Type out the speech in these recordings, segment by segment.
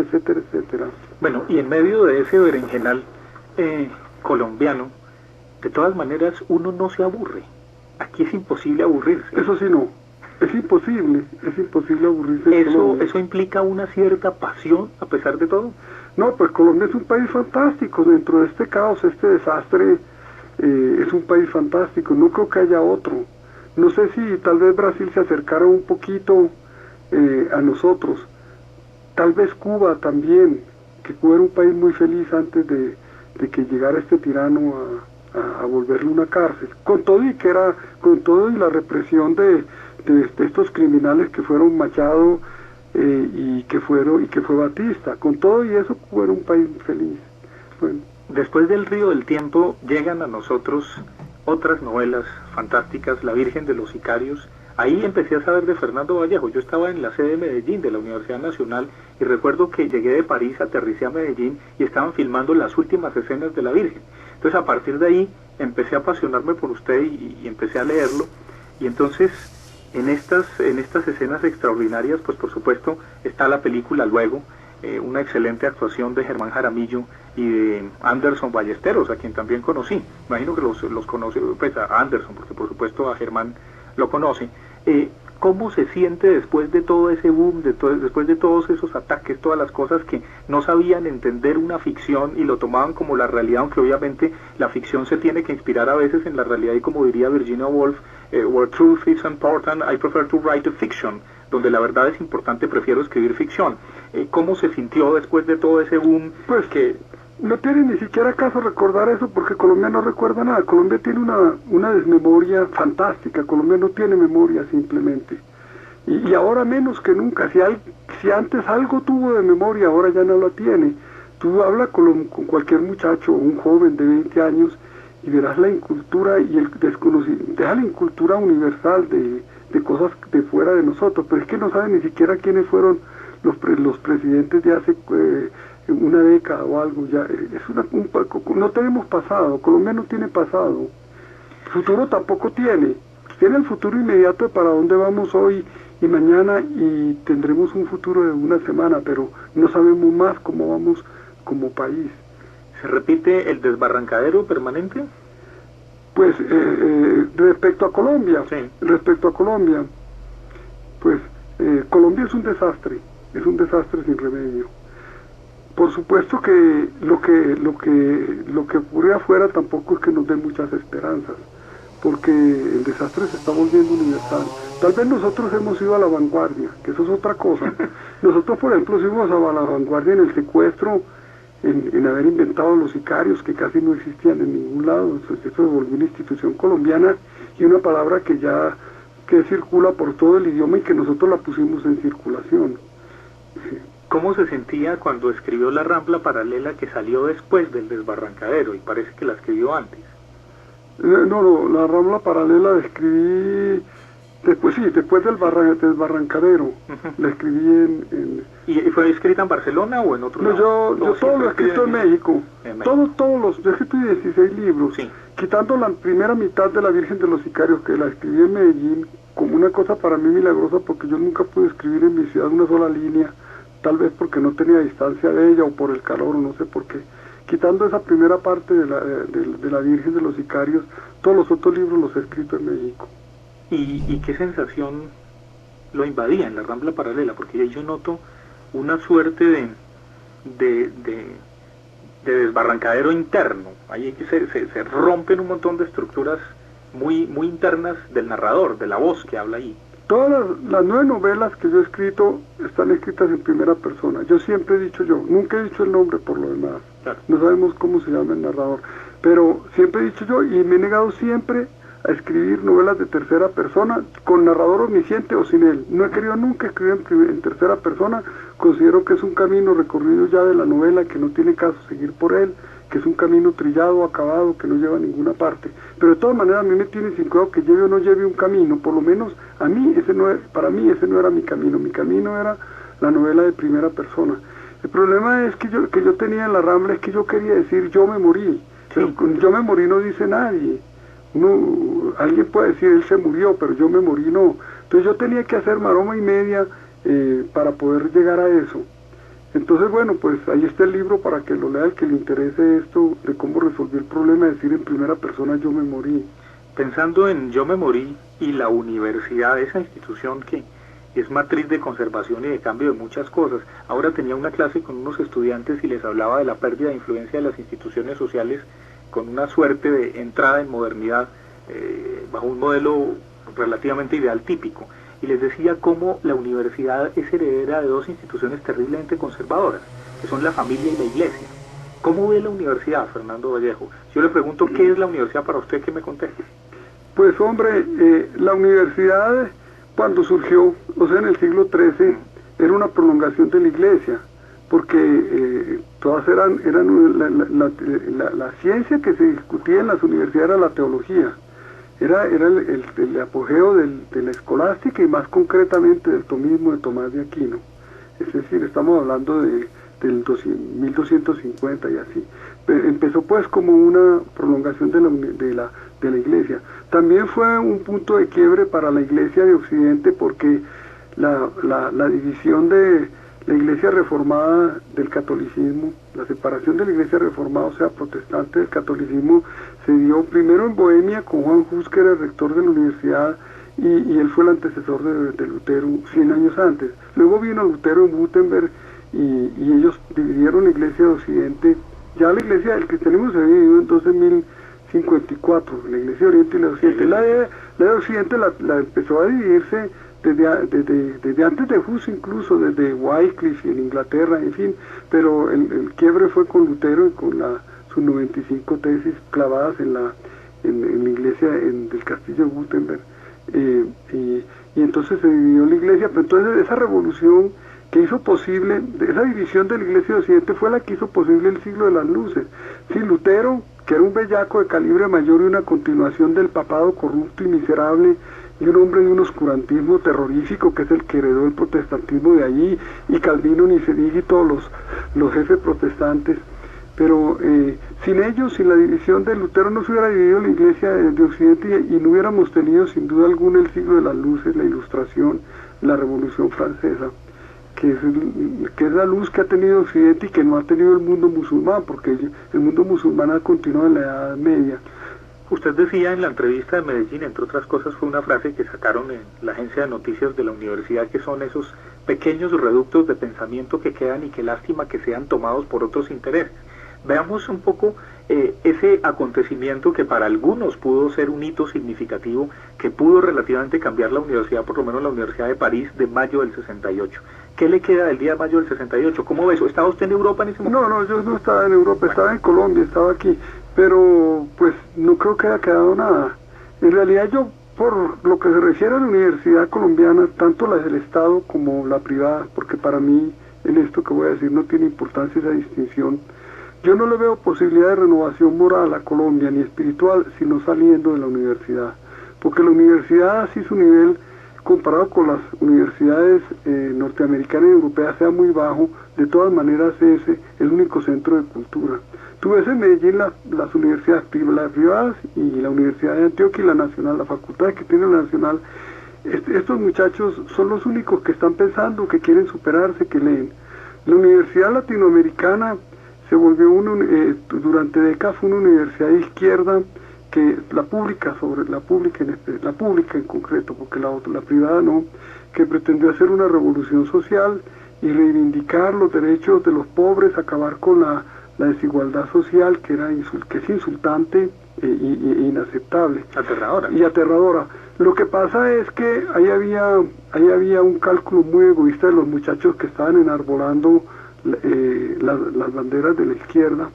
etcétera, etcétera, etcétera. Bueno, y en medio de ese berenjenal colombiano, de todas maneras uno no se aburre. Aquí es imposible aburrirse. Eso sí no, es imposible aburrirse. Eso implica una cierta pasión a pesar de todo. No, pues Colombia es un país fantástico, dentro de este caos, este desastre, es un país fantástico, no creo que haya otro. No sé si tal vez Brasil se acercara un poquito a nosotros, tal vez Cuba también, que Cuba era un país muy feliz antes de que llegara este tirano a volverle una cárcel, con todo y la represión de estos criminales que fueron Machado y que fue Batista, con todo y eso Cuba era un país feliz. Bueno. Después del Río del Tiempo llegan a nosotros otras novelas fantásticas, La Virgen de los Sicarios. Ahí empecé a saber de Fernando Vallejo. Yo estaba en la sede de Medellín de la Universidad Nacional y recuerdo que llegué de París, aterricé a Medellín y estaban filmando las últimas escenas de La Virgen. Entonces a partir de ahí empecé a apasionarme por usted y empecé a leerlo. Y entonces en estas escenas extraordinarias, pues por supuesto está la película luego, una excelente actuación de Germán Jaramillo y de Anderson Ballesteros, a quien también conocí. Imagino que los conoce, pues a Anderson, porque por supuesto a Germán lo conoce. ¿Cómo se siente después de todo ese boom, después de todos esos ataques, todas las cosas que no sabían entender una ficción y lo tomaban como la realidad, aunque obviamente la ficción se tiene que inspirar a veces en la realidad y como diría Virginia Woolf, where truth is important, I prefer to write a fiction, donde la verdad es importante, prefiero escribir ficción. ¿Cómo se sintió después de todo ese boom? Pues que no tiene ni siquiera caso recordar eso porque Colombia no recuerda nada. Colombia tiene una desmemoria fantástica. Colombia no tiene memoria simplemente. Y ahora menos que nunca. Si antes algo tuvo de memoria, ahora ya no la tiene. Tú hablas con cualquier muchacho, un joven de 20 años, y verás la incultura y el desconocimiento. Deja la incultura universal de cosas de fuera de nosotros, pero es que no saben ni siquiera quiénes fueron los presidentes de hace una década o algo. Ya no tenemos pasado. Colombia no tiene pasado, futuro tampoco tiene el futuro inmediato de para dónde vamos hoy y mañana, y tendremos un futuro de una semana, pero no sabemos más cómo vamos como país. ¿Se repite el desbarrancadero permanente? Pues respecto a Colombia, sí. Pues Colombia es un desastre sin remedio. Por supuesto que lo que ocurre afuera tampoco es que nos dé muchas esperanzas, porque el desastre se está volviendo universal. Tal vez nosotros hemos ido a la vanguardia, que eso es otra cosa. Nosotros, por ejemplo, fuimos a la vanguardia en el secuestro, en haber inventado los sicarios, que casi no existían en ningún lado. Eso se volvió una institución colombiana y una palabra que circula por todo el idioma y que nosotros la pusimos en circulación. ¿Cómo se sentía cuando escribió La Rambla Paralela, que salió después del desbarrancadero y parece que la escribió antes? No, La Rambla Paralela la escribí después del desbarrancadero. La escribí ¿Y fue escrita en Barcelona o en otro lado? Yo todo lo he escrito en México. Yo he escrito 16 libros, sí. Quitando la primera mitad de La Virgen de los Sicarios, que la escribí en Medellín, como una cosa para mí milagrosa, porque yo nunca pude escribir en mi ciudad una sola línea, tal vez porque no tenía distancia de ella o por el calor o no sé por qué. Quitando esa primera parte de la Virgen de los Sicarios, todos los otros libros los he escrito en México. ¿Y qué sensación lo invadía en La Rambla Paralela? Porque ahí yo noto una suerte de desbarrancadero interno. Ahí se rompen un montón de estructuras muy internas del narrador, de la voz que habla ahí. Todas las 9 novelas que yo he escrito están escritas en primera persona. Yo siempre he dicho nunca he dicho el nombre por lo demás. Claro. No sabemos cómo se llama el narrador, pero siempre he dicho yo, y me he negado siempre a escribir novelas de tercera persona, con narrador omnisciente o sin él. No he querido nunca escribir en tercera persona. Considero que es un camino recorrido ya de la novela, que no tiene caso seguir por él, que es un camino trillado, acabado, que no lleva a ninguna parte. Pero de todas maneras a mí me tiene sin cuidado que lleve o no lleve un camino. Por lo menos para mí ese no era mi camino. Mi camino era la novela de primera persona. El problema es que yo tenía en La Rambla es que yo quería decir yo me morí. Sí. Yo me morí no dice nadie. Alguien puede decir él se murió, pero yo me morí no. Entonces yo tenía que hacer maroma y media para poder llegar a eso. Entonces, bueno, pues ahí está el libro para que lo lea el que le interese esto, de cómo resolví el problema de decir en primera persona yo me morí. Pensando en Yo me morí y la universidad, esa institución que es matriz de conservación y de cambio de muchas cosas. Ahora tenía una clase con unos estudiantes y les hablaba de la pérdida de influencia de las instituciones sociales con una suerte de entrada en modernidad bajo un modelo relativamente ideal típico. Y les decía cómo la universidad es heredera de dos instituciones terriblemente conservadoras, que son la familia y la iglesia. ¿Cómo ve la universidad, Fernando Vallejo? Si yo le pregunto qué es la universidad para usted, ¿qué me contesta? Pues hombre, la universidad cuando surgió, o sea en el siglo XIII, era una prolongación de la iglesia, porque todas eran la ciencia que se discutía en las universidades era la teología, era el apogeo de la escolástica y más concretamente del tomismo de Tomás de Aquino. Es decir, estamos hablando del 1250 y así. Pero empezó pues como una prolongación de la iglesia. También fue un punto de quiebre para la iglesia de Occidente porque la división de la iglesia reformada del catolicismo, la separación de la iglesia reformada, o sea, protestante del catolicismo, se dio primero en Bohemia con Juan Hus, que era el rector de la universidad, y él fue el antecesor de Lutero 100 años antes. Luego vino Lutero en Wittenberg y ellos dividieron la iglesia de Occidente. Ya la iglesia del cristianismo se había dividido entonces en 1054, la iglesia de Oriente y la de Occidente. La de Occidente la empezó a dividirse desde antes de Hus, incluso desde Wycliffe en Inglaterra, en fin, pero el quiebre fue con Lutero y con sus 95 tesis clavadas en la iglesia del castillo de Wittenberg. Y entonces se dividió la iglesia, pero entonces esa revolución que hizo posible, esa división de la iglesia de Occidente fue la que hizo posible el siglo de las luces. Sí, Lutero, que era un bellaco de calibre mayor y una continuación del papado corrupto y miserable, y un hombre de un oscurantismo terrorífico que es el que heredó el protestantismo de allí, y Calvino ni se diga y todos los jefes protestantes. Pero sin ellos, sin la división de Lutero, no se hubiera dividido la iglesia de Occidente y no hubiéramos tenido sin duda alguna el siglo de las luces, la Ilustración, la Revolución Francesa, que es la luz que ha tenido Occidente y que no ha tenido el mundo musulmán, porque el mundo musulmán ha continuado en la Edad Media. Usted decía en la entrevista de Medellín, entre otras cosas, fue una frase que sacaron en la agencia de noticias de la universidad, que son esos pequeños reductos de pensamiento que quedan y qué lástima que sean tomados por otros intereses. Veamos un poco ese acontecimiento que para algunos pudo ser un hito significativo, que pudo relativamente cambiar la universidad, por lo menos la Universidad de París, de mayo del 68. ¿Qué le queda del día de mayo del 68? ¿Cómo ve eso? ¿Estaba usted en Europa en ese momento? No, yo no estaba en Europa, estaba en Colombia, estaba aquí, pero pues no creo que haya quedado nada. En realidad yo, por lo que se refiere a la universidad colombiana, tanto la del Estado como la privada, porque para mí en esto que voy a decir no tiene importancia esa distinción, yo no le veo posibilidad de renovación moral a Colombia, ni espiritual, sino saliendo de la universidad. Porque la universidad, así su nivel, comparado con las universidades norteamericanas y europeas, sea muy bajo, de todas maneras es el único centro de cultura. Tú ves en Medellín las universidades privadas y la Universidad de Antioquia y la Nacional, la facultad que tiene la Nacional. Estos muchachos son los únicos que están pensando, que quieren superarse, que leen. La Universidad Latinoamericana se volvió durante décadas fue una universidad de izquierda, que la pública en concreto, porque la privada no, que pretendió hacer una revolución social y reivindicar los derechos de los pobres, acabar con la desigualdad social que es insultante e inaceptable. Aterradora. Y aterradora. Lo que pasa es que ahí había un cálculo muy egoísta de los muchachos que estaban enarbolando las banderas de la izquierda,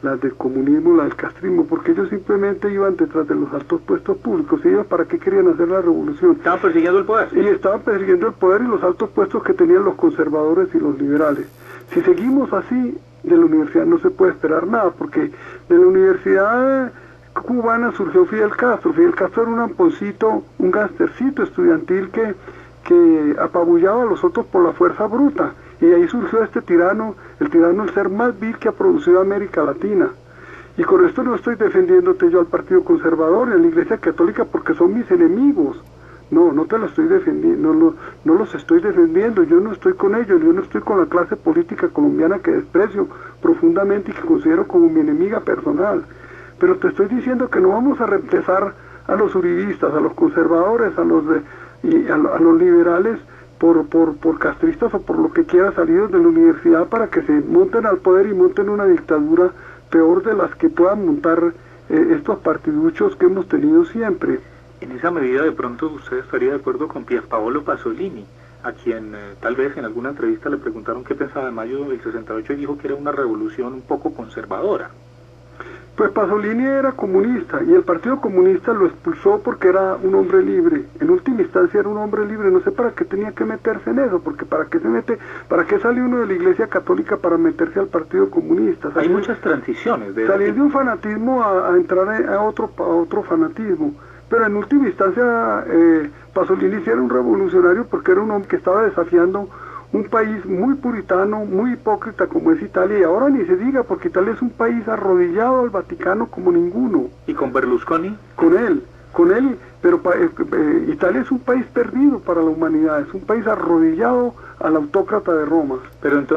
las del comunismo, las del castrismo, porque ellos simplemente iban detrás de los altos puestos públicos. ¿Y ellos para qué querían hacer la revolución? Estaban persiguiendo el poder. Y estaban persiguiendo el poder y los altos puestos que tenían los conservadores y los liberales. Si seguimos así, de la universidad no se puede esperar nada, porque de la universidad cubana surgió Fidel Castro. Fidel Castro era un amponcito, un gangstercito estudiantil que apabullaba a los otros por la fuerza bruta. Y ahí surgió este tirano, el ser más vil que ha producido América Latina. Y con esto no estoy defendiéndote yo al Partido Conservador y a la Iglesia Católica porque son mis enemigos. No, no te lo estoy defendiendo, no los estoy defendiendo, yo no estoy con ellos, yo no estoy con la clase política colombiana que desprecio profundamente y que considero como mi enemiga personal. Pero te estoy diciendo que no vamos a reemplazar a los uribistas, a los conservadores, a los liberales por castristas o por lo que quiera salidos de la universidad para que se monten al poder y monten una dictadura peor de las que puedan montar estos partiduchos que hemos tenido siempre. En esa medida, de pronto, usted estaría de acuerdo con Pierpaolo Pasolini, a quien tal vez en alguna entrevista le preguntaron qué pensaba de mayo del 68 y dijo que era una revolución un poco conservadora. Pues Pasolini era comunista y el Partido Comunista lo expulsó porque era un hombre libre. En última instancia era un hombre libre. No sé para qué tenía que meterse en eso, porque para qué sale uno de la Iglesia Católica para meterse al Partido Comunista. Hay muchas transiciones. Salir de un fanatismo a entrar a otro fanatismo. Pero en última instancia Pasolini sí era un revolucionario porque era un hombre que estaba desafiando un país muy puritano, muy hipócrita como es Italia, y ahora ni se diga porque Italia es un país arrodillado al Vaticano como ninguno. ¿Y con Berlusconi? Con él, pero Italia es un país perdido para la humanidad, es un país arrodillado al autócrata de Roma. Pero entonces